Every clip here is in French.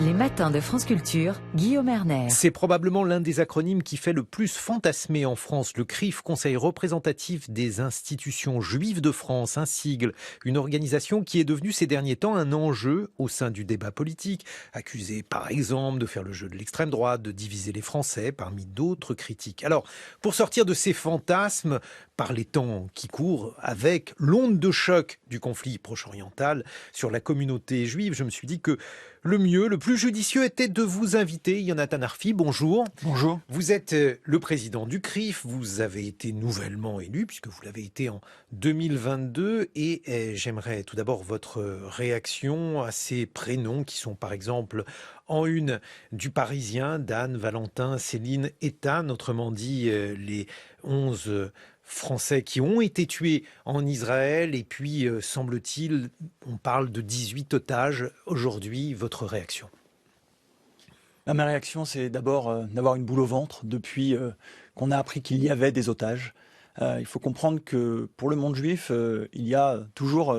Les matins de France Culture, Guillaume Erner. C'est probablement l'un des acronymes qui fait le plus fantasmer en France. Le CRIF, Conseil représentatif des institutions juives de France, un sigle, une organisation qui est devenue ces derniers temps un enjeu au sein du débat politique, accusée par exemple de faire le jeu de l'extrême droite, de diviser les Français, parmi d'autres critiques. Alors, pour sortir de ces fantasmes, par les temps qui courent, avec l'onde de choc du conflit proche-oriental sur la communauté juive, je me suis dit que le mieux, le plus judicieux était de vous inviter. Yonatan Arfi, bonjour. Bonjour. Vous êtes le président du CRIF, vous avez été nouvellement élu, puisque vous l'avez été en 2022, et j'aimerais tout d'abord votre réaction à ces prénoms qui sont par exemple en une du Parisien, Dan, Valentin, Céline, Ethan, autrement dit les 11 Français qui ont été tués en Israël, et puis, semble-t-il, on parle de 18 otages. Aujourd'hui, votre réaction? Ma réaction, c'est d'abord d'avoir une boule au ventre depuis qu'on a appris qu'il y avait des otages. Il faut comprendre que pour le monde juif, il y a toujours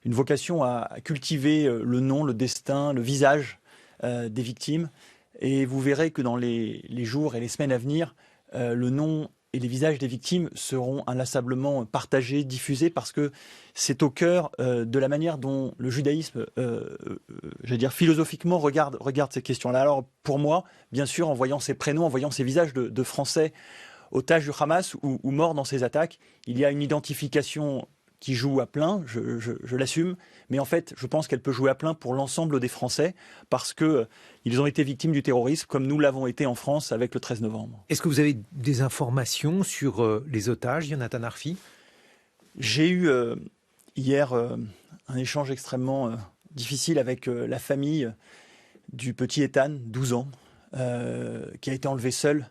une vocation à cultiver le nom, le destin, le visage des victimes. Et vous verrez que dans les jours et les semaines à venir, le nom et les visages des victimes seront inlassablement partagés, diffusés, parce que c'est au cœur de la manière dont le judaïsme, philosophiquement, regarde ces questions-là. Alors pour moi, bien sûr, en voyant ces prénoms, en voyant ces visages de Français otages du Hamas ou morts dans ces attaques, il y a une identification qui joue à plein, je l'assume, mais en fait, je pense qu'elle peut jouer à plein pour l'ensemble des Français, parce qu'ils ont été victimes du terrorisme, comme nous l'avons été en France avec le 13 novembre. Est-ce que vous avez des informations sur les otages, Yonatan Arfi? J'ai eu hier un échange extrêmement difficile avec la famille du petit Ethan, 12 ans, qui a été enlevé seul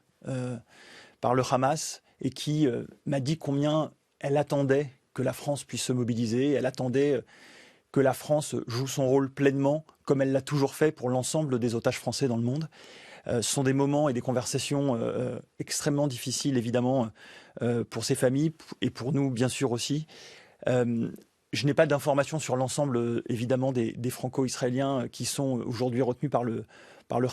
par le Hamas, et qui m'a dit combien elle attendait que la France puisse se mobiliser. Elle attendait que la France joue son rôle pleinement, comme elle l'a toujours fait pour l'ensemble des otages français dans le monde. Ce sont des moments et des conversations extrêmement difficiles, évidemment, pour ces familles et pour nous, bien sûr, aussi. Je n'ai pas d'informations sur l'ensemble, évidemment, des franco-israéliens qui sont aujourd'hui retenus par le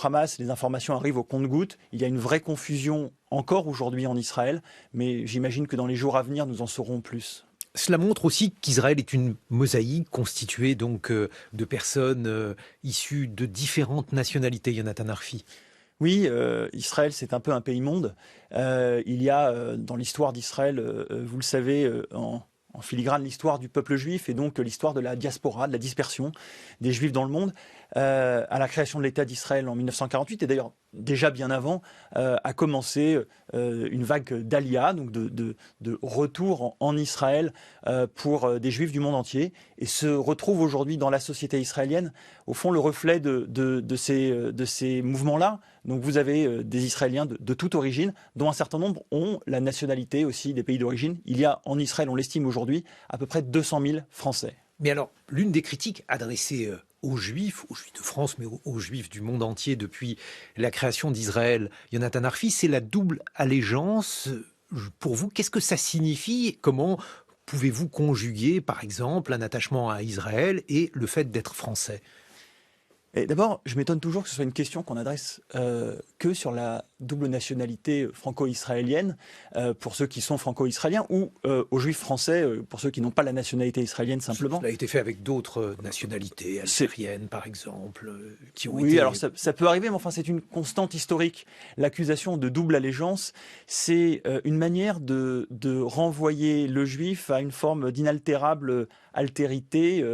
Hamas. Les informations arrivent au compte-gouttes. Il y a une vraie confusion encore aujourd'hui en Israël, mais j'imagine que dans les jours à venir, nous en saurons plus. Cela montre aussi qu'Israël est une mosaïque constituée donc de personnes issues de différentes nationalités, Yonatan Arfi. Oui, Israël, c'est un peu un pays-monde. Il y a dans l'histoire d'Israël, vous le savez, en filigrane, l'histoire du peuple juif et donc l'histoire de la diaspora, de la dispersion des juifs dans le monde. À la création de l'État d'Israël en 1948, et d'ailleurs déjà bien avant, a commencé une vague d'Aliyah, donc de retour en Israël pour des juifs du monde entier, et se retrouve aujourd'hui dans la société israélienne, au fond, le reflet de ces mouvements-là. Donc vous avez des Israéliens de toute origine, dont un certain nombre ont la nationalité aussi des pays d'origine. Il y a en Israël, on l'estime aujourd'hui, à peu près 200 000 Français. Mais alors, l'une des critiques adressées aux Juifs de France, mais aux Juifs du monde entier depuis la création d'Israël, Yonatan Arfi, c'est la double allégeance. Pour vous, qu'est-ce que ça signifie? Comment pouvez-vous conjuguer, par exemple, un attachement à Israël et le fait d'être français? Et d'abord, je m'étonne toujours que ce soit une question qu'on adresse que sur la double nationalité franco-israélienne pour ceux qui sont franco-israéliens, ou aux juifs français pour ceux qui n'ont pas la nationalité israélienne simplement. Ça a été fait avec d'autres nationalités, algériennes par exemple, qui ont été... Oui, alors ça peut arriver, mais enfin c'est une constante historique. L'accusation de double allégeance, c'est une manière de renvoyer le juif à une forme d'inaltérable altérité,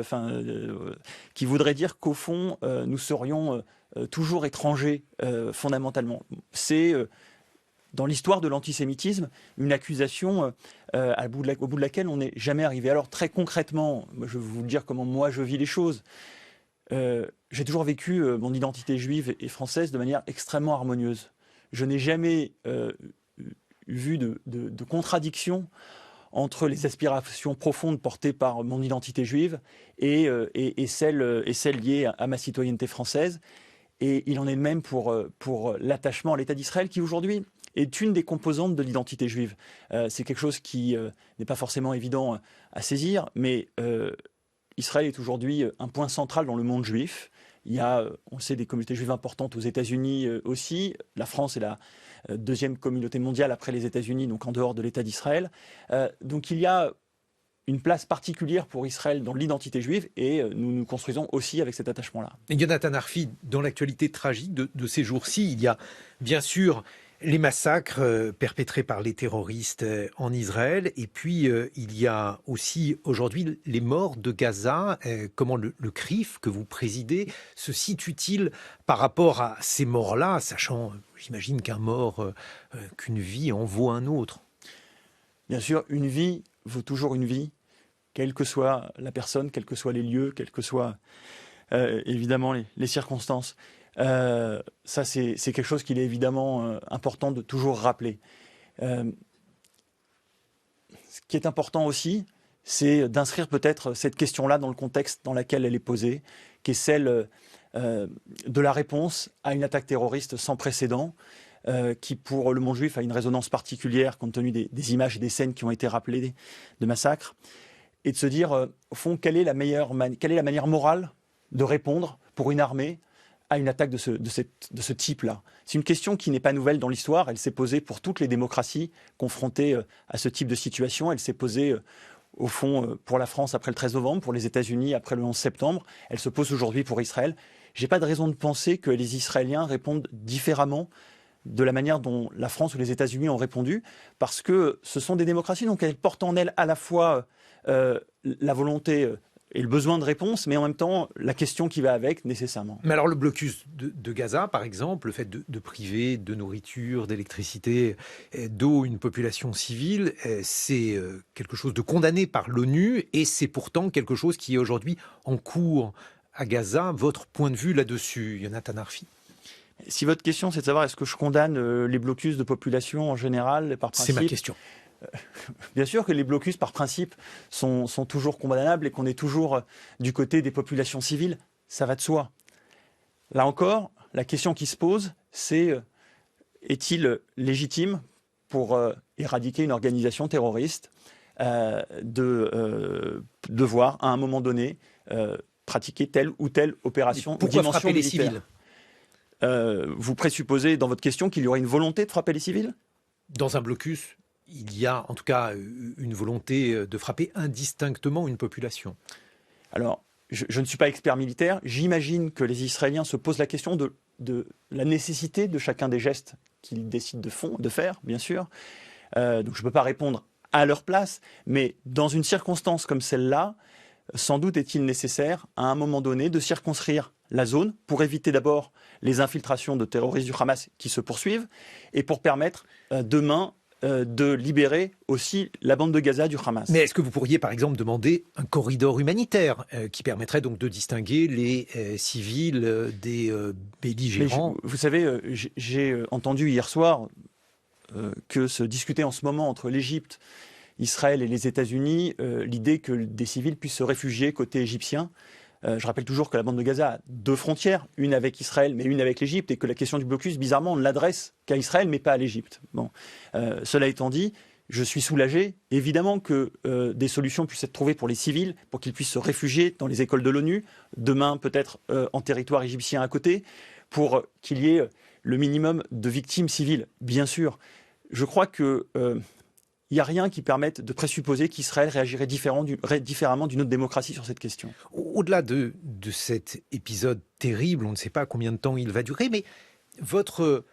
qui voudrait dire qu'au fond, nous serions toujours étrangers fondamentalement. C'est, dans l'histoire de l'antisémitisme, une accusation au bout de laquelle on n'est jamais arrivé. Alors très concrètement, je vais vous dire comment moi je vis les choses. J'ai toujours vécu mon identité juive et française de manière extrêmement harmonieuse. Je n'ai jamais vu de contradiction entre les aspirations profondes portées par mon identité juive et celles liées à ma citoyenneté française. Et il en est de même pour l'attachement à l'État d'Israël, qui aujourd'hui est une des composantes de l'identité juive. C'est quelque chose qui n'est pas forcément évident à saisir, mais Israël est aujourd'hui un point central dans le monde juif. Il y a, on le sait, des communautés juives importantes aux États-Unis aussi. La France est la deuxième communauté mondiale après les États-Unis, donc en dehors de l'État d'Israël. Donc il y a une place particulière pour Israël dans l'identité juive et nous nous construisons aussi avec cet attachement-là. Et Yonatan Arfi, dans l'actualité tragique de ces jours-ci, il y a bien sûr les massacres perpétrés par les terroristes en Israël, et puis il y a aussi aujourd'hui les morts de Gaza. Comment le CRIF que vous présidez se situe-t-il par rapport à ces morts-là, sachant, j'imagine qu'une vie en vaut un autre? Bien sûr, une vie vaut toujours une vie, quelle que soit la personne, quels que soient les lieux, quelles que soient évidemment les circonstances. Ça, c'est quelque chose qu'il est évidemment important de toujours rappeler. Ce qui est important aussi, c'est d'inscrire peut-être cette question-là dans le contexte dans lequel elle est posée, qui est celle de la réponse à une attaque terroriste sans précédent, qui pour le monde juif a une résonance particulière compte tenu des images et des scènes qui ont été rappelées de massacres, et de se dire, au fond, quelle est la manière morale de répondre pour une armée à une attaque de ce type-là. C'est une question qui n'est pas nouvelle dans l'histoire, elle s'est posée pour toutes les démocraties confrontées à ce type de situation, elle s'est posée au fond pour la France après le 13 novembre, pour les États-Unis après le 11 septembre, elle se pose aujourd'hui pour Israël. J'ai pas de raison de penser que les Israéliens répondent différemment de la manière dont la France ou les États-Unis ont répondu, parce que ce sont des démocraties, donc elles portent en elles à la fois la volonté et le besoin de réponse, mais en même temps la question qui va avec nécessairement. Mais alors le blocus de Gaza, par exemple, le fait de priver de nourriture, d'électricité, d'eau une population civile, c'est quelque chose de condamné par l'ONU, et c'est pourtant quelque chose qui est aujourd'hui en cours à Gaza. Votre point de vue là-dessus, Yonatan Arfi? Si votre question c'est de savoir est-ce que je condamne les blocus de population en général, par principe... C'est ma question. Bien sûr que les blocus, par principe, sont toujours condamnables et qu'on est toujours du côté des populations civiles, ça va de soi. Là encore, la question qui se pose, c'est est-il légitime pour éradiquer une organisation terroriste de devoir, à un moment donné, pratiquer telle ou telle opération ou dimension frapper militaire. Les civils? Vous présupposez dans votre question qu'il y aurait une volonté de frapper les civils? Dans un blocus, il y a en tout cas une volonté de frapper indistinctement une population. Alors, je ne suis pas expert militaire. J'imagine que les Israéliens se posent la question de la nécessité de chacun des gestes qu'ils décident de faire, bien sûr. Donc je ne peux pas répondre à leur place, mais dans une circonstance comme celle-là, sans doute est-il nécessaire, à un moment donné, de circonscrire la zone pour éviter d'abord les infiltrations de terroristes du Hamas qui se poursuivent et pour permettre demain de libérer aussi la bande de Gaza du Hamas. Mais est-ce que vous pourriez par exemple demander un corridor humanitaire qui permettrait donc de distinguer les civils des belligérants? Vous savez, j'ai entendu hier soir que se discutait en ce moment entre l'Égypte, Israël et les États-Unis l'idée que des civils puissent se réfugier côté égyptien. Je rappelle toujours que la bande de Gaza a deux frontières, une avec Israël mais une avec l'Égypte, et que la question du blocus, bizarrement, on ne l'adresse qu'à Israël mais pas à l'Égypte. Bon. Cela étant dit, je suis soulagé. Évidemment que des solutions puissent être trouvées pour les civils, pour qu'ils puissent se réfugier dans les écoles de l'ONU, demain peut-être en territoire égyptien à côté, pour qu'il y ait le minimum de victimes civiles, bien sûr. Je crois que... il n'y a rien qui permette de présupposer qu'Israël réagirait différemment d'une autre démocratie sur cette question. Au-delà de cet épisode terrible, on ne sait pas combien de temps il va durer, mais votre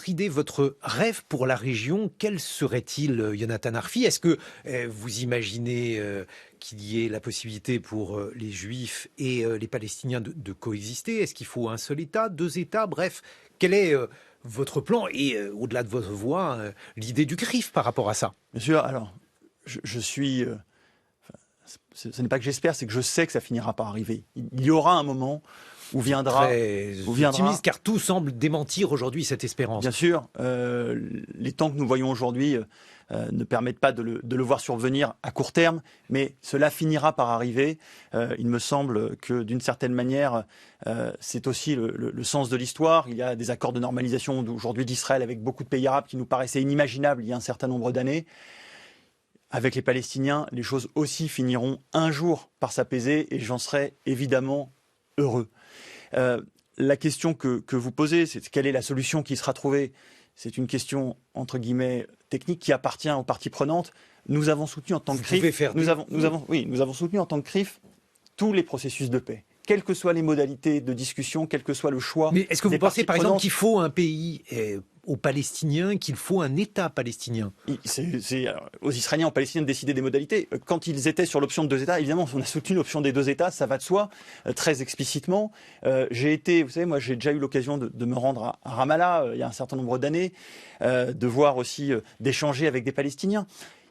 idée, votre rêve pour la région, quel serait-il, Yonatan Arfi? Est-ce que vous imaginez qu'il y ait la possibilité pour les Juifs et les Palestiniens de coexister? Est-ce qu'il faut un seul État, deux États? Bref, quel est... votre plan et, au-delà de votre voix, l'idée du CRIF par rapport à ça? Bien sûr, alors, je suis... ce n'est pas que j'espère, c'est que je sais que ça finira par arriver. Il y aura un moment viendra... Très optimiste, car tout semble démentir aujourd'hui cette espérance. Bien sûr, les temps que nous voyons aujourd'hui ne permettent pas de le voir survenir à court terme, mais cela finira par arriver. Il me semble que d'une certaine manière, c'est aussi le sens de l'histoire. Il y a des accords de normalisation aujourd'hui d'Israël avec beaucoup de pays arabes qui nous paraissaient inimaginables il y a un certain nombre d'années. Avec les Palestiniens, les choses aussi finiront un jour par s'apaiser et j'en serai évidemment heureux. La question que vous posez, c'est quelle est la solution qui sera trouvée? C'est une question, entre guillemets, technique qui appartient aux parties prenantes. Nous avons soutenu en tant que CRIF, nous avons soutenu en tant que CRIF tous les processus de paix, quelles que soient les modalités de discussion, quel que soit le choix. Mais est-ce que vous pensez, par exemple, prenantes, qu'il faut un pays aux Palestiniens, qu'il faut un État palestinien? C'est aux Israéliens, aux Palestiniens de décider des modalités. Quand ils étaient sur l'option de 2 États, évidemment, on a soutenu l'option des 2 États, ça va de soi, très explicitement. J'ai déjà eu l'occasion de me rendre à Ramallah il y a un certain nombre d'années, de voir aussi, d'échanger avec des Palestiniens.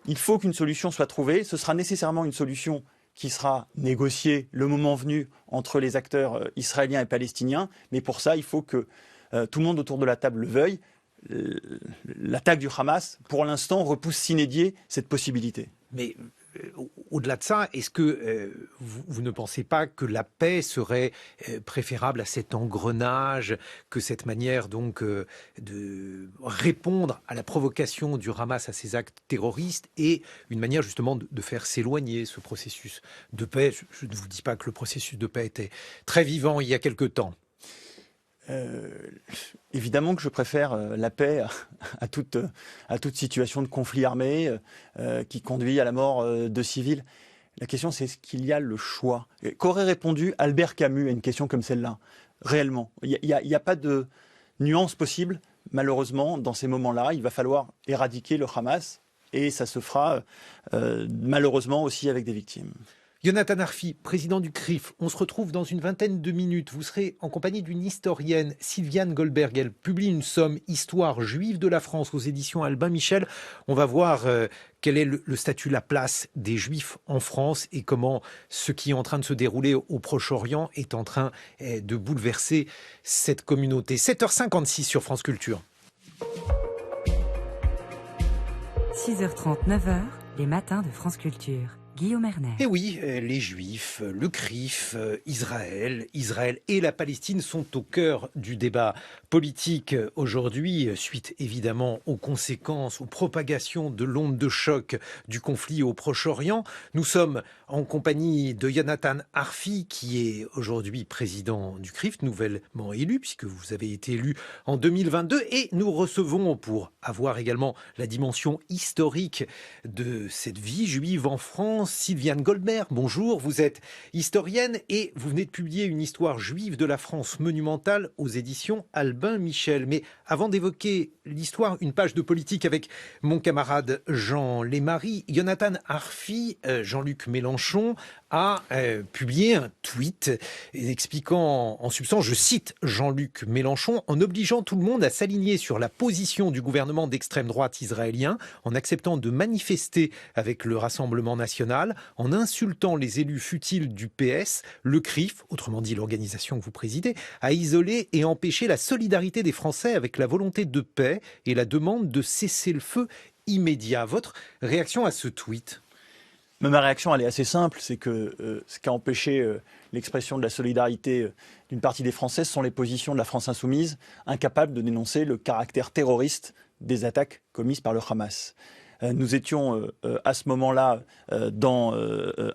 Il faut qu'une solution soit trouvée. Ce sera nécessairement une solution qui sera négociée le moment venu entre les acteurs israéliens et palestiniens. Mais pour ça, il faut que tout le monde autour de la table le veuille. L'attaque du Hamas, pour l'instant, repousse sine die cette possibilité. Mais au-delà de ça, est-ce que vous ne pensez pas que la paix serait préférable à cet engrenage, que cette manière donc de répondre à la provocation du Hamas à ses actes terroristes est une manière justement de faire s'éloigner ce processus de paix? Je ne vous dis pas que le processus de paix était très vivant il y a quelque temps. Évidemment que je préfère la paix à toute situation de conflit armé qui conduit à la mort de civils. La question, c'est est-ce qu'il y a le choix? Qu'aurait répondu Albert Camus à une question comme celle-là? Réellement, il n'y a pas de nuance possible. Malheureusement, dans ces moments-là, il va falloir éradiquer le Hamas et ça se fera malheureusement aussi avec des victimes. Yonatan Arfi, président du CRIF, on se retrouve dans une vingtaine de minutes. Vous serez en compagnie d'une historienne, Sylviane Goldberg. Elle publie une somme Histoire juive de la France aux éditions Albin Michel. On va voir quel est le statut, la place des Juifs en France et comment ce qui est en train de se dérouler au Proche-Orient est en train de bouleverser cette communauté. 7h56 sur France Culture. 6h30, 9h, les matins de France Culture. Guillaume Erner. Et oui, les Juifs, le CRIF, Israël et la Palestine sont au cœur du débat politique aujourd'hui, suite évidemment aux conséquences, aux propagations de l'onde de choc du conflit au Proche-Orient. Nous sommes en compagnie de Yonatan Arfi, qui est aujourd'hui président du CRIF, nouvellement élu, puisque vous avez été élu en 2022. Et nous recevons, pour avoir également la dimension historique de cette vie juive en France, Sylviane Goldberg. Bonjour, vous êtes historienne et vous venez de publier une histoire juive de la France monumentale aux éditions Albin Michel. Mais avant d'évoquer l'histoire, une page de politique avec mon camarade Jean Lémarie. Yonatan Arfi, Jean-Luc Mélenchon, a publié un tweet expliquant en substance, je cite Jean-Luc Mélenchon, en obligeant tout le monde à s'aligner sur la position du gouvernement d'extrême droite israélien, en acceptant de manifester avec le Rassemblement national, en insultant les élus futiles du PS, le CRIF, autrement dit l'organisation que vous présidez, a isolé et empêché la solidarité des Français avec la volonté de paix et la demande de cessez-le-feu immédiat. Votre réaction à ce tweet ? Mais ma réaction, elle est assez simple, c'est que ce qui a empêché l'expression de la solidarité d'une partie des Français, ce sont les positions de la France insoumise, incapable de dénoncer le caractère terroriste des attaques commises par le Hamas. Nous étions à ce moment-là dans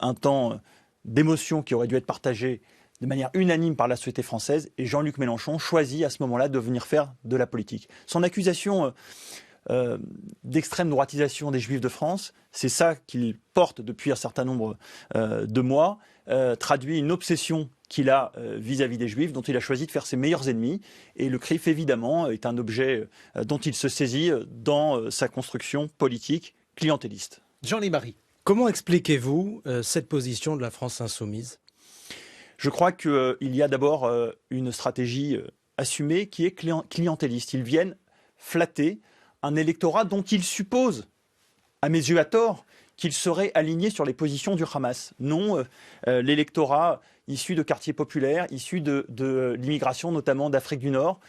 un temps d'émotion qui aurait dû être partagé de manière unanime par la société française, et Jean-Luc Mélenchon choisit à ce moment-là de venir faire de la politique. Son accusation d'extrême droitisation des Juifs de France, c'est ça qu'il porte depuis un certain nombre de mois, traduit une obsession qu'il a vis-à-vis des Juifs, dont il a choisi de faire ses meilleurs ennemis. Et le CRIF, évidemment, est un objet dont il se saisit dans sa construction politique clientéliste. Jean Lémarie. Comment expliquez-vous cette position de la France insoumise ? Je crois qu'il y a d'abord une stratégie assumée qui est clientéliste. Ils viennent flatter un électorat dont ils supposent, à mes yeux à tort, qu'il serait aligné sur les positions du Hamas. Non, l'électorat issu de quartiers populaires, issu de l'immigration, notamment d'Afrique du Nord,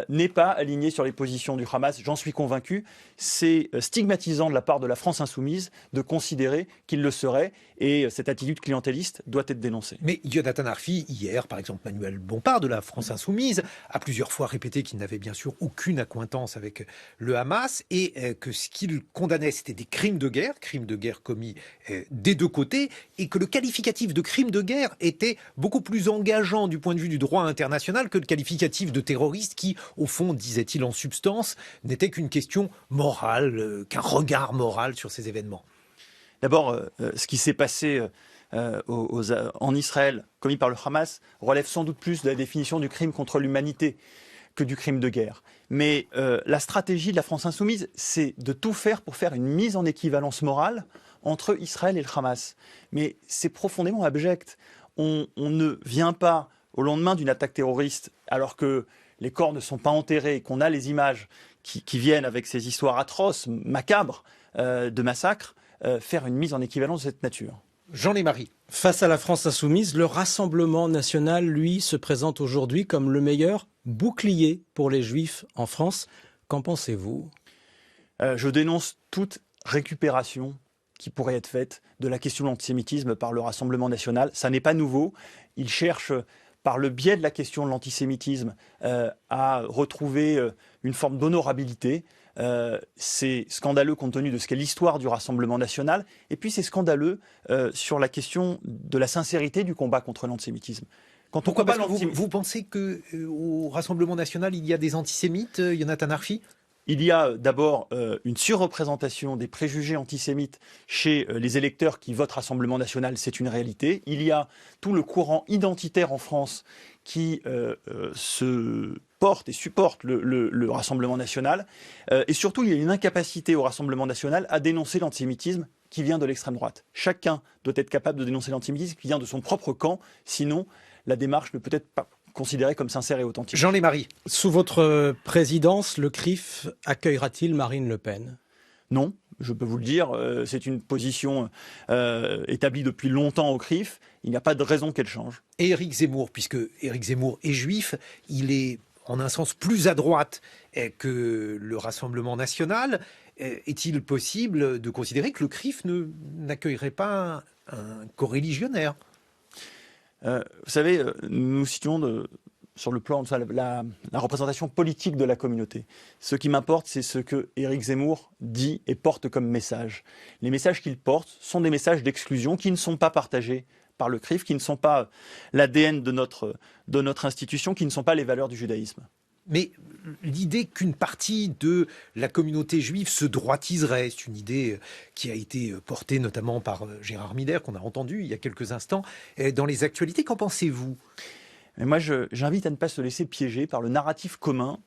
n'est pas aligné sur les positions du Hamas. J'en suis convaincu. C'est stigmatisant de la part de la France insoumise de considérer qu'il le serait. Et cette attitude clientéliste doit être dénoncée. Mais Jonathan Arfi, hier, par exemple, Manuel Bompard de la France insoumise a plusieurs fois répété qu'il n'avait bien sûr aucune accointance avec le Hamas et que ce qu'il condamnait, c'était des crimes de guerre commis des deux côtés, et que le qualificatif de crime de guerre était beaucoup plus engageant du point de vue du droit international que le qualificatif de terroriste qui, au fond, disait-il en substance, n'était qu'une question morale, qu'un regard moral sur ces événements. D'abord, ce qui s'est passé en Israël, commis par le Hamas, relève sans doute plus de la définition du crime contre l'humanité que du crime de guerre. Mais la stratégie de la France insoumise, c'est de tout faire pour faire une mise en équivalence morale entre Israël et le Hamas. Mais c'est profondément abject. On ne vient pas au lendemain d'une attaque terroriste, alors que les corps ne sont pas enterrés, qu'on a les images qui viennent avec ces histoires atroces, macabres, de massacres, faire une mise en équivalence de cette nature. Jean Lémarie. Face à la France insoumise, le Rassemblement national, lui, se présente aujourd'hui comme le meilleur bouclier pour les Juifs en France. Qu'en pensez-vous ? Je dénonce toute récupération qui pourrait être faite de la question de l'antisémitisme par le Rassemblement national. Ça n'est pas nouveau. Il cherche, par le biais de la question de l'antisémitisme, à retrouver une forme d'honorabilité. C'est scandaleux compte tenu de ce qu'est l'histoire du Rassemblement national. Et puis c'est scandaleux sur la question de la sincérité du combat contre l'antisémitisme. Pourquoi ? Parce que vous pensez qu'au Rassemblement national, il y a des antisémites, Jonathan Arfi ? Il y a d'abord une surreprésentation des préjugés antisémites chez les électeurs qui votent Rassemblement national, c'est une réalité. Il y a tout le courant identitaire en France qui se porte et supporte le Rassemblement national. Et surtout, il y a une incapacité au Rassemblement national à dénoncer l'antisémitisme qui vient de l'extrême droite. Chacun doit être capable de dénoncer l'antisémitisme qui vient de son propre camp, sinon la démarche ne peut être pas considérée comme sincère et authentique. Jean Lémarie. Sous votre présidence, le CRIF accueillera-t-il Marine Le Pen ? Non, je peux vous le dire, c'est une position établie depuis longtemps au CRIF. Il n'y a pas de raison qu'elle change. Et Éric Zemmour, puisque Éric Zemmour est juif, il est en un sens plus à droite que le Rassemblement national. Est-il possible de considérer que le CRIF n'accueillerait pas un coreligionnaire ? Vous savez, nous nous situons sur le plan de la représentation politique de la communauté. Ce qui m'importe, c'est ce que Éric Zemmour dit et porte comme message. Les messages qu'il porte sont des messages d'exclusion qui ne sont pas partagés par le CRIF, qui ne sont pas l'ADN de notre institution, qui ne sont pas les valeurs du judaïsme. Mais l'idée qu'une partie de la communauté juive se droitiserait, c'est une idée qui a été portée notamment par Gérard Miller, qu'on a entendu il y a quelques instants, dans les actualités. Qu'en pensez-vous ? Mais moi, j'invite à ne pas se laisser piéger par le narratif commun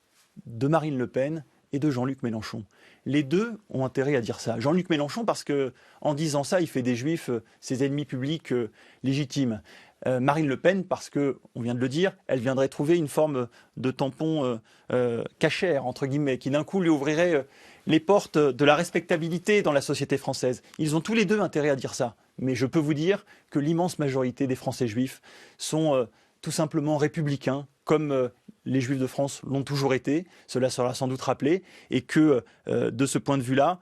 de Marine Le Pen et de Jean-Luc Mélenchon. Les deux ont intérêt à dire ça. Jean-Luc Mélenchon, parce qu'en disant ça, il fait des Juifs ses ennemis publics légitimes. Marine Le Pen, parce que, on vient de le dire, elle viendrait trouver une forme de tampon cachère, entre guillemets, qui d'un coup lui ouvrirait les portes de la respectabilité dans la société française. Ils ont tous les deux intérêt à dire ça. Mais je peux vous dire que l'immense majorité des Français juifs sont tout simplement républicains, comme les Juifs de France l'ont toujours été. Cela sera sans doute rappelé. Et que, de ce point de vue-là,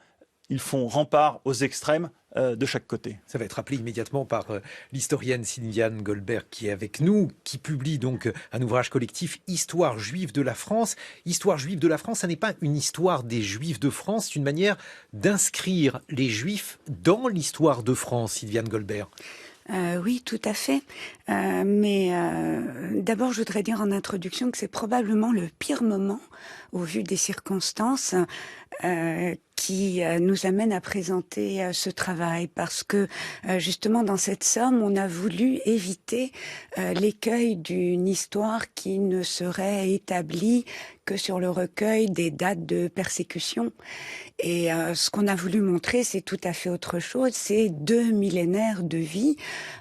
ils font rempart aux extrêmes de chaque côté. Ça va être rappelé immédiatement par l'historienne Sylviane Goldberg qui est avec nous, qui publie donc un ouvrage collectif Histoire juive de la France. Histoire juive de la France, ça n'est pas une histoire des Juifs de France, c'est une manière d'inscrire les Juifs dans l'histoire de France, Sylviane Goldberg. Oui, tout à fait. Mais d'abord, je voudrais dire en introduction que c'est probablement le pire moment, au vu des circonstances, qui nous amène à présenter ce travail. Parce que, justement, dans cette somme, on a voulu éviter l'écueil d'une histoire qui ne serait établie que sur le recueil des dates de persécution. Et ce qu'on a voulu montrer, c'est tout à fait autre chose. C'est 2 millénaires de vie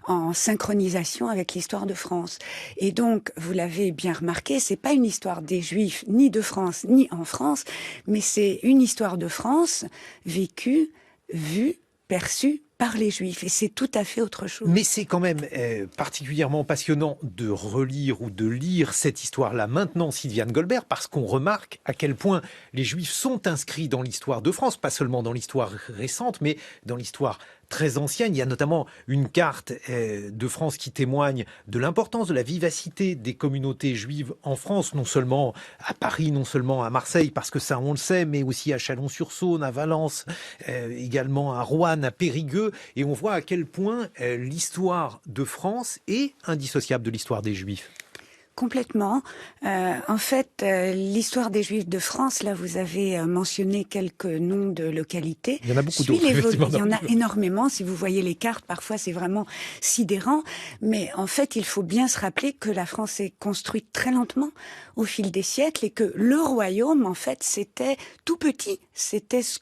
en synchronisation avec l'histoire de France. Et donc, vous l'avez bien remarqué, c'est pas une histoire des Juifs, ni de France, ni en France, mais c'est une histoire de France vécue, vue, perçue par les Juifs. Et c'est tout à fait autre chose. Mais c'est quand même particulièrement passionnant de relire ou de lire cette histoire-là maintenant, Sylviane Goldberg, parce qu'on remarque à quel point les Juifs sont inscrits dans l'histoire de France, pas seulement dans l'histoire récente, mais dans l'histoire très ancienne. Il y a notamment une carte de France qui témoigne de l'importance, de la vivacité des communautés juives en France, non seulement à Paris, non seulement à Marseille, parce que ça on le sait, mais aussi à Chalon-sur-Saône, à Valence, également à Roanne, à Périgueux. Et on voit à quel point l'histoire de France est indissociable de l'histoire des Juifs. Complètement. En fait, l'histoire des Juifs de France, là, vous avez mentionné quelques noms de localités. Il y en a beaucoup d'autres. Il y en a énormément. Si vous voyez les cartes, parfois, c'est vraiment sidérant. Mais en fait, il faut bien se rappeler que la France s'est construite très lentement au fil des siècles et que le royaume, en fait, c'était tout petit. C'était ce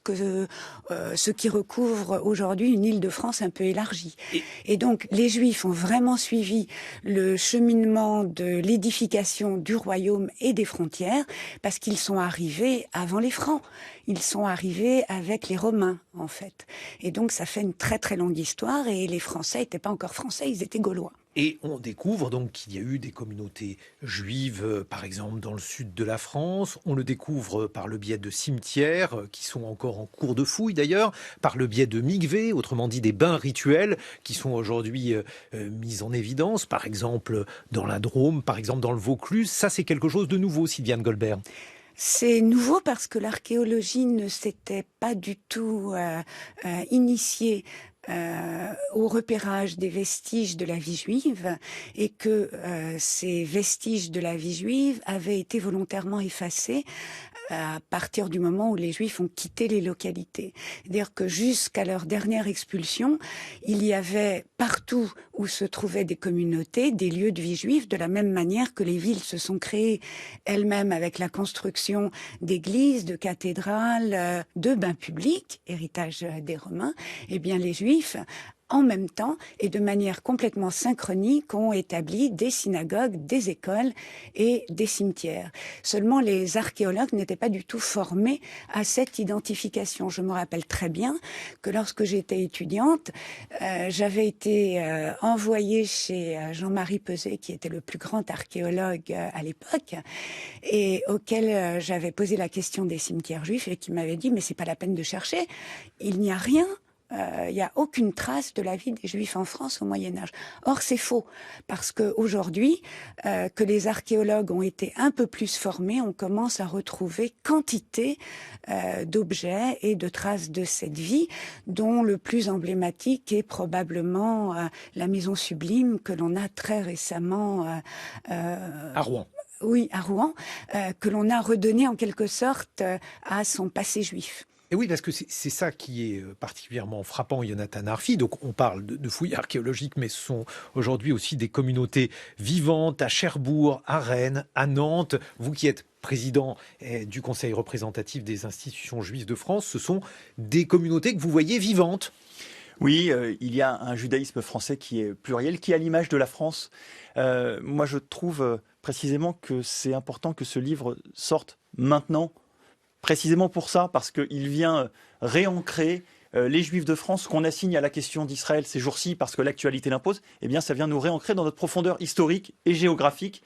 qui recouvre aujourd'hui une Île-de-France un peu élargie. Et donc, les Juifs ont vraiment suivi le cheminement de l'édification du royaume et des frontières, parce qu'ils sont arrivés avant les Francs. Ils sont arrivés avec les Romains, en fait. Et donc, ça fait une très très longue histoire, et les Français n'étaient pas encore Français, ils étaient Gaulois. Et on découvre donc qu'il y a eu des communautés juives, par exemple, dans le sud de la France. On le découvre par le biais de cimetières, qui sont encore en cours de fouille d'ailleurs, par le biais de mikvés, autrement dit des bains rituels, qui sont aujourd'hui mis en évidence, par exemple dans la Drôme, par exemple dans le Vaucluse. Ça, c'est quelque chose de nouveau, Sylviane Goldberg. C'est nouveau parce que l'archéologie ne s'était pas du tout initiée au repérage des vestiges de la vie juive et que ces vestiges de la vie juive avaient été volontairement effacés à partir du moment où les Juifs ont quitté les localités. C'est-à-dire que jusqu'à leur dernière expulsion, il y avait partout où se trouvaient des communautés, des lieux de vie juifs, de la même manière que les villes se sont créées elles-mêmes avec la construction d'églises, de cathédrales, de bains publics, héritage des Romains. Eh bien, les Juifs, en même temps et de manière complètement synchronique, ont établi des synagogues, des écoles et des cimetières. Seulement, les archéologues n'étaient pas du tout formés à cette identification. Je me rappelle très bien que lorsque j'étais étudiante, j'avais été envoyée chez Jean-Marie Peset, qui était le plus grand archéologue à l'époque, et auquel j'avais posé la question des cimetières juifs et qui m'avait dit « mais c'est pas la peine de chercher, il n'y a rien ». Il n'y a aucune trace de la vie des Juifs en France au Moyen-Âge. Or, c'est faux, parce qu'aujourd'hui, que les archéologues ont été un peu plus formés, on commence à retrouver quantité d'objets et de traces de cette vie, dont le plus emblématique est probablement la Maison Sublime que l'on a très récemment à Rouen. Oui, à Rouen, que l'on a redonné en quelque sorte à son passé juif. Et oui, parce que c'est ça qui est particulièrement frappant, Yonatan Arfi. Donc on parle de fouilles archéologiques, mais ce sont aujourd'hui aussi des communautés vivantes à Cherbourg, à Rennes, à Nantes. Vous qui êtes président du Conseil représentatif des institutions juives de France, ce sont des communautés que vous voyez vivantes. Oui, il y a un judaïsme français qui est pluriel, qui est à l'image de la France. Moi, je trouve précisément que c'est important que ce livre sorte maintenant, précisément pour ça, parce qu'il vient réancrer les Juifs de France qu'on assigne à la question d'Israël ces jours-ci, parce que l'actualité l'impose. Eh bien, ça vient nous réancrer dans notre profondeur historique et géographique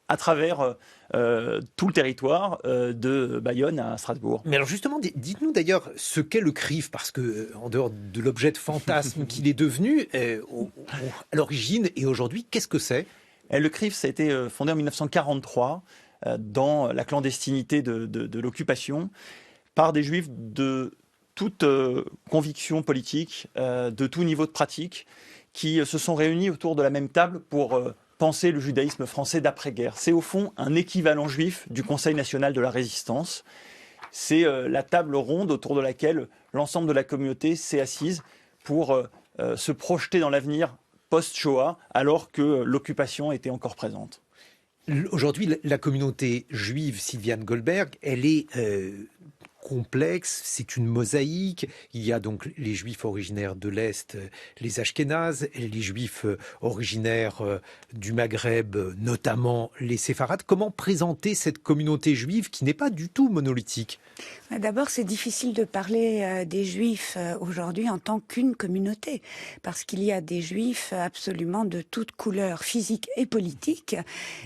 à travers tout le territoire de Bayonne à Strasbourg. Mais alors justement, dites-nous d'ailleurs ce qu'est le CRIF, parce que en dehors de l'objet de fantasme qu'il est devenu, à l'origine et aujourd'hui, qu'est-ce que c'est ? Le CRIF, ça a été fondé en 1943 dans la clandestinité de l'occupation par des Juifs de toute conviction politique, de tout niveau de pratique, qui se sont réunis autour de la même table pour penser le judaïsme français d'après-guerre. C'est au fond un équivalent juif du Conseil national de la résistance. C'est la table ronde autour de laquelle l'ensemble de la communauté s'est assise pour se projeter dans l'avenir post-Shoah, alors que l'occupation était encore présente. Aujourd'hui, la communauté juive, Sylviane Goldberg, elle est complexe, c'est une mosaïque. Il y a donc les juifs originaires de l'Est, les Ashkénazes, et les juifs originaires du Maghreb, notamment les séfarades. Comment présenter cette communauté juive qui n'est pas du tout monolithique ? D'abord, c'est difficile de parler des Juifs aujourd'hui en tant qu'une communauté, parce qu'il y a des Juifs absolument de toutes couleurs, physiques et politiques,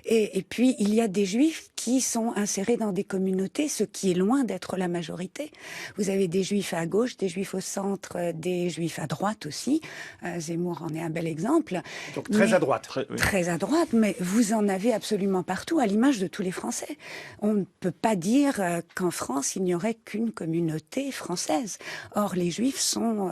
et puis il y a des Juifs qui sont insérés dans des communautés, ce qui est loin d'être la majorité. Vous avez des Juifs à gauche, des Juifs au centre, des Juifs à droite aussi. Zemmour en est un bel exemple. Donc très à droite. Très à droite, mais vous en avez absolument partout, à l'image de tous les Français. On ne peut pas dire qu'en France, il n'y aurait qu'une communauté française. Or, les Juifs sont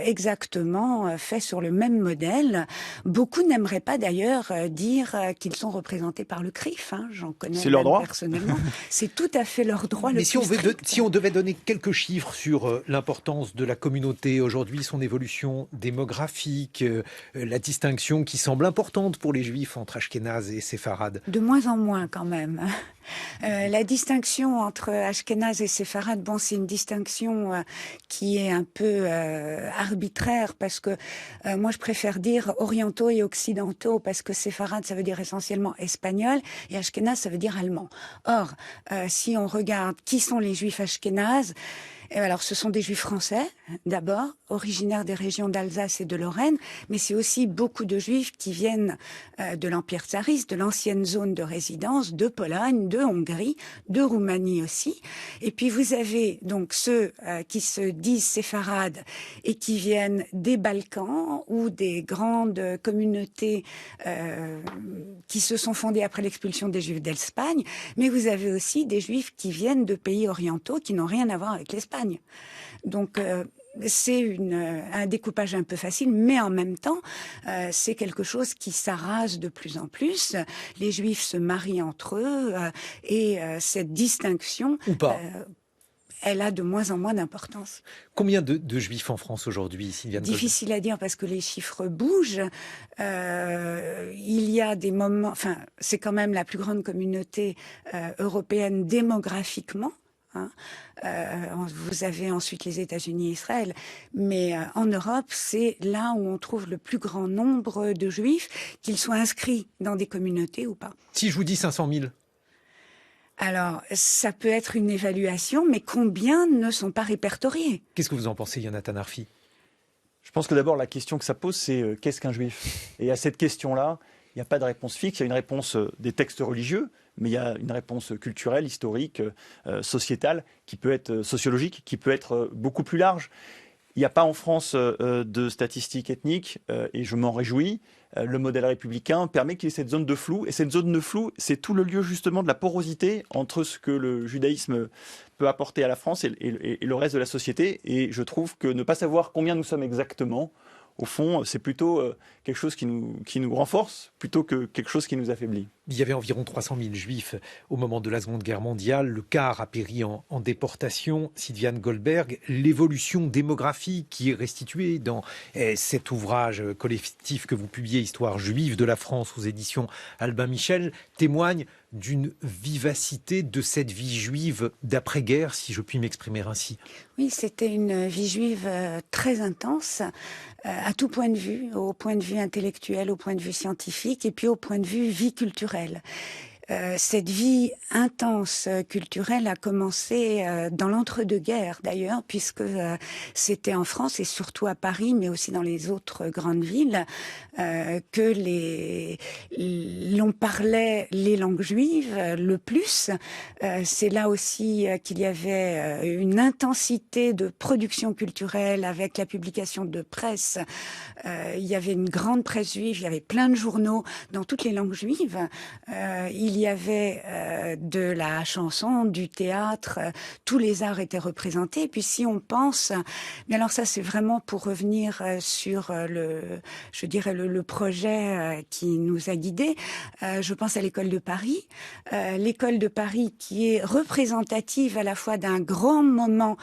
exactement faits sur le même modèle. Beaucoup n'aimeraient pas d'ailleurs dire qu'ils sont représentés par le CRIF. J'en connais c'est leur droit. Personnellement. C'est tout à fait leur droit. Mais si on devait donner quelques chiffres sur l'importance de la communauté aujourd'hui, son évolution démographique, la distinction qui semble importante pour les Juifs entre Ashkénazes et séfarades. De moins en moins quand même. La distinction entre Ashkénazes et séfarades, bon, c'est une distinction qui est un peu arbitraire parce que moi je préfère dire orientaux et occidentaux parce que séfarades ça veut dire essentiellement espagnol et Ashkénazes ça veut dire allemand. Or, si on regarde qui sont les Juifs ashkénazes, alors, ce sont des Juifs français, d'abord, originaires des régions d'Alsace et de Lorraine, mais c'est aussi beaucoup de Juifs qui viennent de l'Empire tsariste, de l'ancienne zone de résidence, de Pologne, de Hongrie, de Roumanie aussi. Et puis, vous avez donc ceux qui se disent séfarades et qui viennent des Balkans ou des grandes communautés qui se sont fondées après l'expulsion des Juifs d'Espagne, mais vous avez aussi des Juifs qui viennent de pays orientaux qui n'ont rien à voir avec l'Espagne. Donc c'est un découpage un peu facile, mais en même temps, c'est quelque chose qui s'arrase de plus en plus. Les Juifs se marient entre eux et cette distinction, ou pas. Elle a de moins en moins d'importance. Combien de Juifs en France aujourd'hui, Sylviane Goldberg ? Difficile à dire parce que les chiffres bougent. Il y a des moments... Enfin, c'est quand même la plus grande communauté européenne démographiquement. Vous avez ensuite les États-Unis et Israël, mais en Europe, c'est là où on trouve le plus grand nombre de Juifs, qu'ils soient inscrits dans des communautés ou pas. Si je vous dis 500 000 ? Alors, ça peut être une évaluation, mais combien ne sont pas répertoriés ? Qu'est-ce que vous en pensez, Yonatan Arfi ? Je pense que d'abord, la question que ça pose, c'est qu'est-ce qu'un Juif ? Et à cette question-là, il n'y a pas de réponse fixe. Il y a une réponse des textes religieux, mais il y a une réponse culturelle, historique, sociétale, qui peut être sociologique, qui peut être beaucoup plus large. Il n'y a pas en France de statistiques ethniques, et je m'en réjouis. Le modèle républicain permet qu'il y ait cette zone de flou. Et cette zone de flou, c'est tout le lieu justement de la porosité entre ce que le judaïsme peut apporter à la France et le reste de la société. Et je trouve que ne pas savoir combien nous sommes exactement, au fond, c'est plutôt quelque chose qui nous renforce plutôt que quelque chose qui nous affaiblit. Il y avait environ 300 000 Juifs au moment de la Seconde Guerre mondiale. Le quart a péri en déportation. Sylviane Goldberg, l'évolution démographique qui est restituée dans cet ouvrage collectif que vous publiez, Histoire juive de la France aux éditions Albin Michel, témoigne d'une vivacité de cette vie juive d'après-guerre, si je puis m'exprimer ainsi. Oui, c'était une vie juive très intense, à tout point de vue, au point de vue intellectuel, au point de vue scientifique, et puis au point de vue vie culturelle. Cette vie intense culturelle a commencé dans l'entre-deux-guerres d'ailleurs, puisque c'était en France et surtout à Paris, mais aussi dans les autres grandes villes, que l'on parlait les langues juives le plus. C'est là aussi qu'il y avait une intensité de production culturelle avec la publication de presse. Il y avait une grande presse juive, il y avait plein de journaux dans toutes les langues juives. Il y avait de la chanson, du théâtre, tous les arts étaient représentés. Et puis si on pense, mais alors ça c'est vraiment pour revenir sur le projet qui nous a guidés. Je pense à l'école de Paris. L'école de Paris qui est représentative à la fois d'un grand moment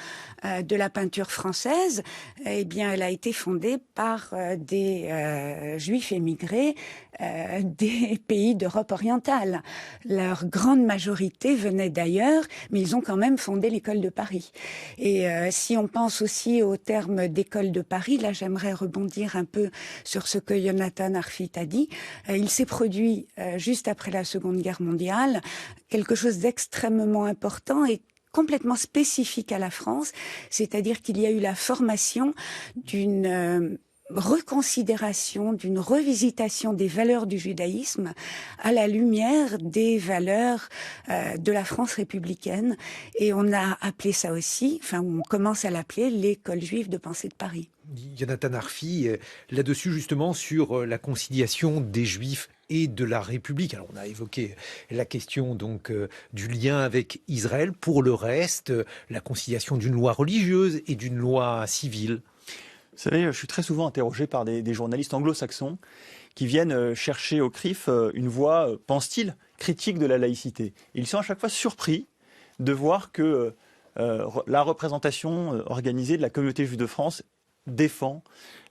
de la peinture française, eh bien elle a été fondée par des juifs émigrés des pays d'Europe orientale. leur grande majorité venait d'ailleurs, mais ils ont quand même fondé l'école de Paris. Et si on pense aussi au terme d'école de Paris, là j'aimerais rebondir un peu sur ce que Jonathan Arfit a dit. Il s'est produit juste après la Seconde Guerre mondiale quelque chose d'extrêmement important et complètement spécifique à la France, c'est-à-dire qu'il y a eu la formation d'une reconsidération, d'une revisitation des valeurs du judaïsme à la lumière des valeurs de la France républicaine. Et on a appelé ça aussi, enfin on commence à l'appeler l'école juive de pensée de Paris. Jonathan Arfi, là-dessus justement sur la conciliation des Juifs et de la République. Alors on a évoqué la question donc du lien avec Israël. Pour le reste, la conciliation d'une loi religieuse et d'une loi civile. Vous savez, je suis très souvent interrogé par des journalistes anglo-saxons qui viennent chercher au CRIF une voix, pense-t-il, critique de la laïcité. Ils sont à chaque fois surpris de voir que la représentation organisée de la communauté juive de France défend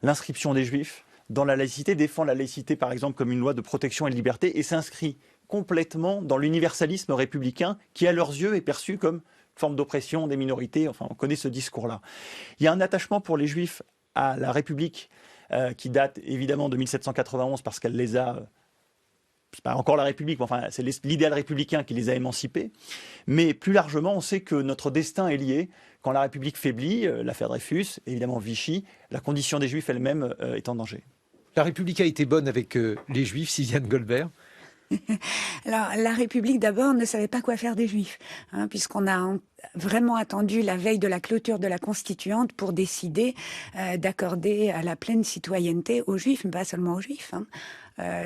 l'inscription des Juifs dans la laïcité, défend la laïcité par exemple comme une loi de protection et de liberté et s'inscrit complètement dans l'universalisme républicain qui à leurs yeux est perçu comme une forme d'oppression des minorités. Enfin, on connaît ce discours-là. Il y a un attachement pour les Juifs à la République qui date évidemment de 1791 parce qu'elle les a... c'est pas encore la République, mais enfin, c'est l'idéal républicain qui les a émancipés. Mais plus largement, on sait que notre destin est lié. Quand la République faiblit, l'affaire Dreyfus, évidemment Vichy, la condition des Juifs elle-même est en danger. La République a été bonne avec les Juifs, Sylviane Goldberg? Alors, la République, d'abord, ne savait pas quoi faire des Juifs, puisqu'on a vraiment attendu la veille de la clôture de la Constituante pour décider d'accorder la pleine citoyenneté aux Juifs, mais pas seulement aux Juifs.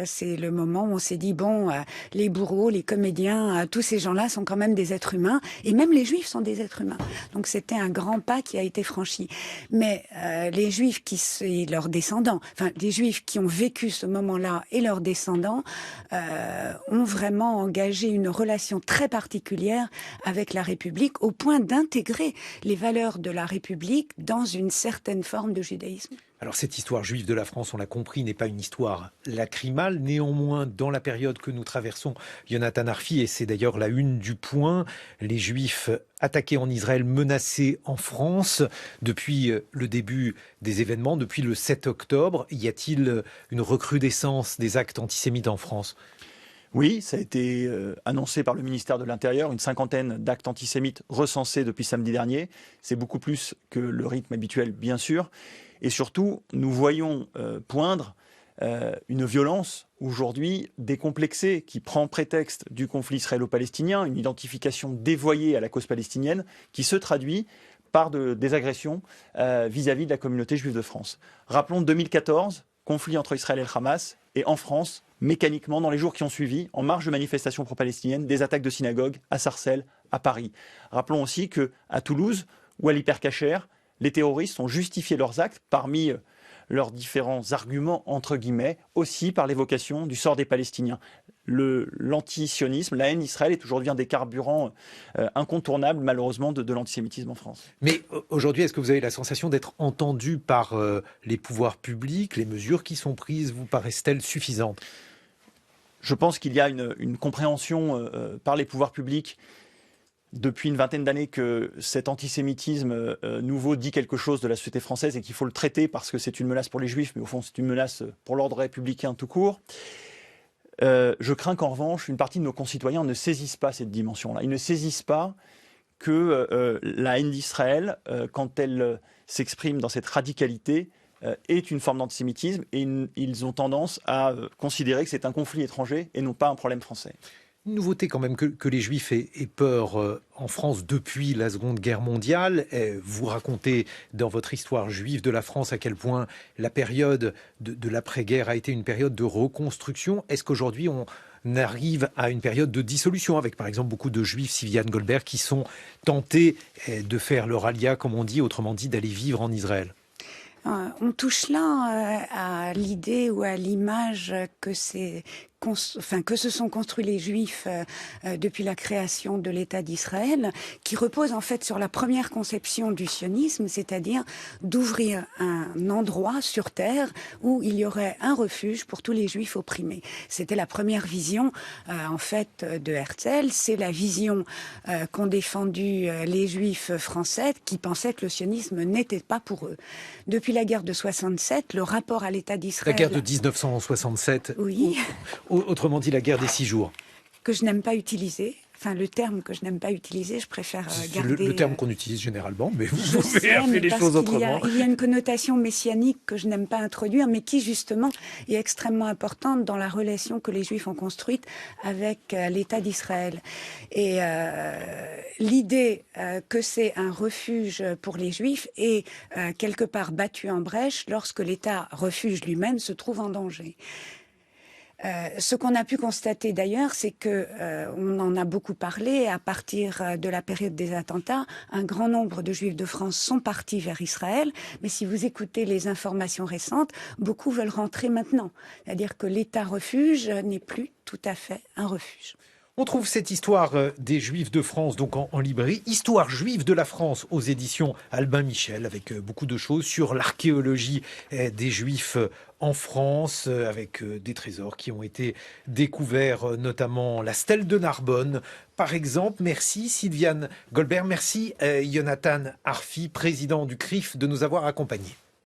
C'est le moment où on s'est dit, bon, les bourreaux, les comédiens, tous ces gens-là sont quand même des êtres humains, et même les Juifs sont des êtres humains. Donc c'était un grand pas qui a été franchi. Mais les Juifs et leurs descendants, enfin les Juifs qui ont vécu ce moment-là et leurs descendants, ont vraiment engagé une relation très particulière avec la République, au point d'intégrer les valeurs de la République dans une certaine forme de judaïsme. Alors cette histoire juive de la France, on l'a compris, n'est pas une histoire lacrymale. Néanmoins, dans la période que nous traversons, Jonathan Arfi, et c'est d'ailleurs la une du Point, les Juifs attaqués en Israël, menacés en France. Depuis le début des événements, depuis le 7 octobre, y a-t-il une recrudescence des actes antisémites en France ? Oui, ça a été annoncé par le ministère de l'Intérieur, une 50aine d'actes antisémites recensés depuis samedi dernier. C'est beaucoup plus que le rythme habituel, bien sûr. Et surtout, nous voyons poindre une violence aujourd'hui décomplexée qui prend prétexte du conflit israélo-palestinien, une identification dévoyée à la cause palestinienne qui se traduit par des agressions vis-à-vis de la communauté juive de France. Rappelons 2014, conflit entre Israël et le Hamas, et en France, mécaniquement, dans les jours qui ont suivi, en marge de manifestations pro-palestiniennes, des attaques de synagogues à Sarcelles, à Paris. Rappelons aussi qu'à Toulouse ou à l'Hypercacher, les terroristes ont justifié leurs actes parmi leurs différents arguments, entre guillemets, aussi par l'évocation du sort des Palestiniens. L'antisionisme, la haine d'Israël est aujourd'hui un des carburants incontournables, malheureusement, de l'antisémitisme en France. Mais aujourd'hui, est-ce que vous avez la sensation d'être entendu par les pouvoirs publics? Les mesures qui sont prises vous paraissent-elles suffisantes? Je pense qu'il y a une compréhension par les pouvoirs publics depuis une vingtaine d'années que cet antisémitisme nouveau dit quelque chose de la société française et qu'il faut le traiter parce que c'est une menace pour les Juifs, mais au fond c'est une menace pour l'ordre républicain tout court. Je crains qu'en revanche, une partie de nos concitoyens ne saisissent pas cette dimension-là. Ils ne saisissent pas que la haine d'Israël, quand elle s'exprime dans cette radicalité, est une forme d'antisémitisme et ils ont tendance à considérer que c'est un conflit étranger et non pas un problème français. Une nouveauté quand même que les Juifs aient peur en France depuis la Seconde Guerre mondiale. Vous racontez dans votre histoire juive de la France à quel point la période de l'après-guerre a été une période de reconstruction. Est-ce qu'aujourd'hui on arrive à une période de dissolution avec par exemple beaucoup de Juifs, Sylviane Goldberg, qui sont tentés de faire leur alia, comme on dit, autrement dit d'aller vivre en Israël? On touche là à l'idée ou à l'image que se sont construits les Juifs depuis la création de l'État d'Israël, qui repose en fait sur la première conception du sionisme, c'est-à-dire d'ouvrir un endroit sur terre où il y aurait un refuge pour tous les Juifs opprimés. C'était la première vision en fait de Herzl. C'est la vision qu'ont défendue les Juifs français qui pensaient que le sionisme n'était pas pour eux. Depuis la guerre de 67, le rapport à l'État d'Israël... La guerre de 1967, oui. Autrement dit la guerre des 6 jours. Que je n'aime pas utiliser. Enfin, le terme que je n'aime pas utiliser, je préfère garder... Le terme qu'on utilise généralement, mais vous Je pouvez sais, appeler les choses autrement. Il y a une connotation messianique que je n'aime pas introduire, mais qui, justement, est extrêmement importante dans la relation que les Juifs ont construite avec l'État d'Israël. Et l'idée que c'est un refuge pour les Juifs est quelque part battue en brèche lorsque l'État refuge lui-même se trouve en danger. Ce qu'on a pu constater d'ailleurs, c'est que on en a beaucoup parlé à partir de la période des attentats. Un grand nombre de Juifs de France sont partis vers Israël, mais si vous écoutez les informations récentes, beaucoup veulent rentrer maintenant. C'est-à-dire que l'État refuge n'est plus tout à fait un refuge. On trouve cette histoire des Juifs de France donc en librairie, Histoire juive de la France aux éditions Albin Michel, avec beaucoup de choses sur l'archéologie des Juifs en France, avec des trésors qui ont été découverts, notamment la stèle de Narbonne, par exemple. Merci Sylviane Goldberg, merci Jonathan Arfi, président du CRIF, de nous avoir accompagnés.